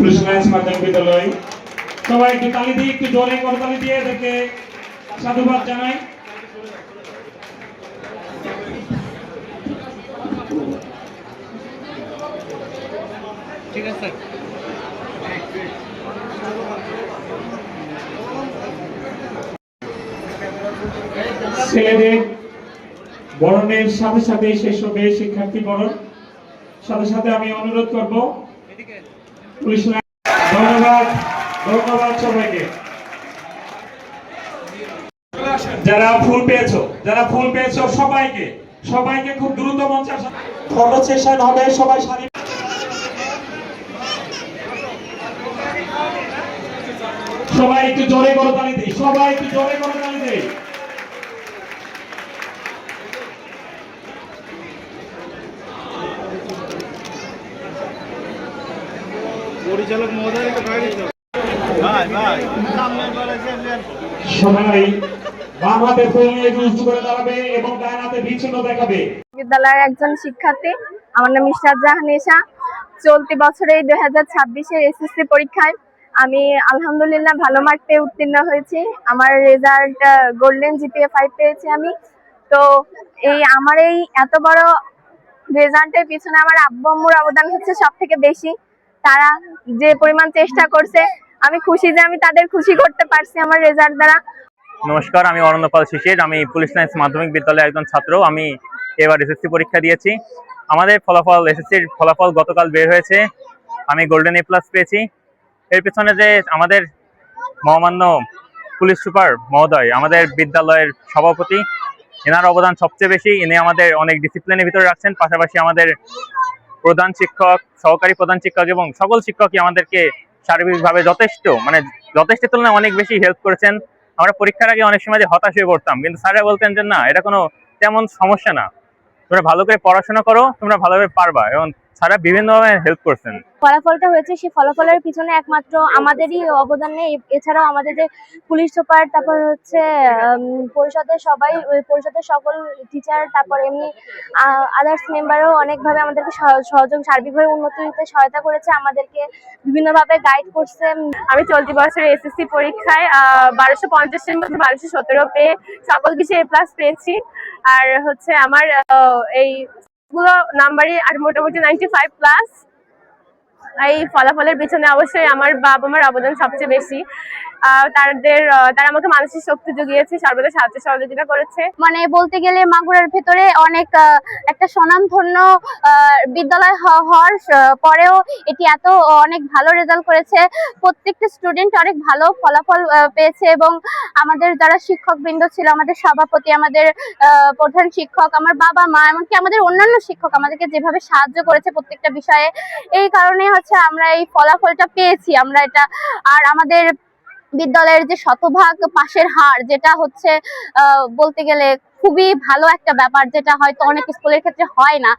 কৃষ্ণাইস মাধ্যমিক বিদ্যালয়। সবাই একটু তালি দিয়ে, একটু জোরে করতালি দিয়ে এদেরকে সাধুবাদ জানাই। ঠিক আছে ছেলেদের বরণের সাথে সাথে শেষ হবে শিক্ষার্থী বরণ। সাথে সাথে আমি অনুরোধ করব পুলিশ লাইন। ধন্যবাদ, ধন্যবাদ সবাইকে। যারা ফুল পেয়েছো সবাইকে সবাইকে খুব দ্রুত মঞ্চে ফটো সেশন হবে। সবাই সারি, সবাই একটু জোরে করে তালি দিই, সবাই একটু জোরে করে তালি দিই। পরিচালক মহোদয় সবাই বাম হাতে ফুল নিয়ে উঁচু করে দাঁড়াবে এবং ডান হাতে বিচ্ছিন্ন দেখাবে। বিদ্যালয়ের একজন শিক্ষার্থী, আমার নাম ইশরাত জাহান নেশা। চলতি বছরে 2026-এর এসএসসি পরীক্ষায় আমি আলহামদুলিল্লাহ ভালো মার্ক পেয়ে উত্তীর্ণ হয়েছি। আমার রেজাল্ট গোল্ডেন জিপিএ 5 পেয়েছি আমি। তো আমার এই এত বড় রেজাল্টের পিছনে আমার আব্বু আম্মুর অবদান হচ্ছে সব থেকে বেশি। তারা যে পরিমাণ চেষ্টা করছে, আমি খুশি যে আমি তাদের খুশি করতে পারছি আমার রেজাল্ট দ্বারা। নমস্কার, আমি অরণ্য পাল শিশির। আমি পুলিশ লাইন্স মাধ্যমিক বিদ্যালয়ের একজন ছাত্র। আমি এবার এসএসসি পরীক্ষা দিয়েছি। আমাদের এসএসসির ফলাফল গতকাল বের হয়েছে। আমি গোল্ডেন A+ পেয়েছি। এর পেছনে যে আমাদের মহামান্য পুলিশ সুপার মহোদয়, আমাদের বিদ্যালয়ের সভাপতি, এনার অবদান সবচেয়ে বেশি। ইনি আমাদের অনেক ডিসিপ্লিনের ভিতরে রাখছেন। পাশাপাশি আমাদের প্রধান শিক্ষক, সহকারী প্রধান শিক্ষক এবং সকল শিক্ষকই আমাদেরকে সার্বিকভাবে যথেষ্ট তুলনায় অনেক বেশি হেল্প করেছেন। আমরা পরীক্ষার আগে অনেক সময় হতাশ হয়ে পড়তাম, কিন্তু স্যাররা বলতেন যে না, এটা কোনো তেমন সমস্যা না, তোমরা ভালো করে পড়াশোনা করো, তোমরা ভালোভাবে পারবা। এবং স্যাররা বিভিন্নভাবে হেল্প করছেন। ফলাফলটা হয়েছে, সেই ফলাফলের পিছনে একমাত্র আমাদেরই অবদান নেই। এছাড়াও আমাদের যে পুলিশ সুপার, তারপর হচ্ছে পরিষদের সকল টিচার, তারপর এমনি আদার্স মেম্বারও অনেকভাবে আমাদেরকে সহযোগ, সার্বিকভাবে উন্নতি দিতে সহায়তা করেছে, আমাদেরকে বিভিন্নভাবে গাইড করছে। আমি চলতি বছরের এসএসসি পরীক্ষায় 1250-এর মধ্যে 1217 পেয়ে সকল কিছু A+ পেয়েছি। আর হচ্ছে আমার এই নাম্বারই আর মোটামুটি 95+। এই ফলাফলের পিছনে অবশ্যই আমার বাবা মার অবদান সবচেয়ে বেশি। তারা আমাকে মানসিক শক্তি জুগিয়েছে, সর্বদা সাহায্য সহযোগিতা করেছে। মানে বলতে গেলে মাগুরার ভেতরে অনেক একটা স্বনামধন্য বিদ্যালয় হওয়ার পরেও এটি অনেক ভালো রেজাল্ট করেছে। প্রত্যেকটা স্টুডেন্ট অনেক ভালো ফলাফল পেয়েছে এবং আমাদের যারা শিক্ষকবৃন্দ ছিল, আমাদের সভাপতি, আমাদের প্রধান শিক্ষক, আমার বাবা মা, এমনকি আমাদের অন্যান্য শিক্ষক আমাদেরকে যেভাবে সাহায্য করেছে প্রত্যেকটা বিষয়ে, এই কারণে হচ্ছে আমরা এই ফলাফলটা পেয়েছি। আর আমাদের বিদ্যালয়ের যে শতভাগ পাশের হার, যেটা হচ্ছে বলতে গেলে খুবই ভালো একটা ব্যাপার, যেটা হয়তো অনেক স্কুলের ক্ষেত্রে হয় না।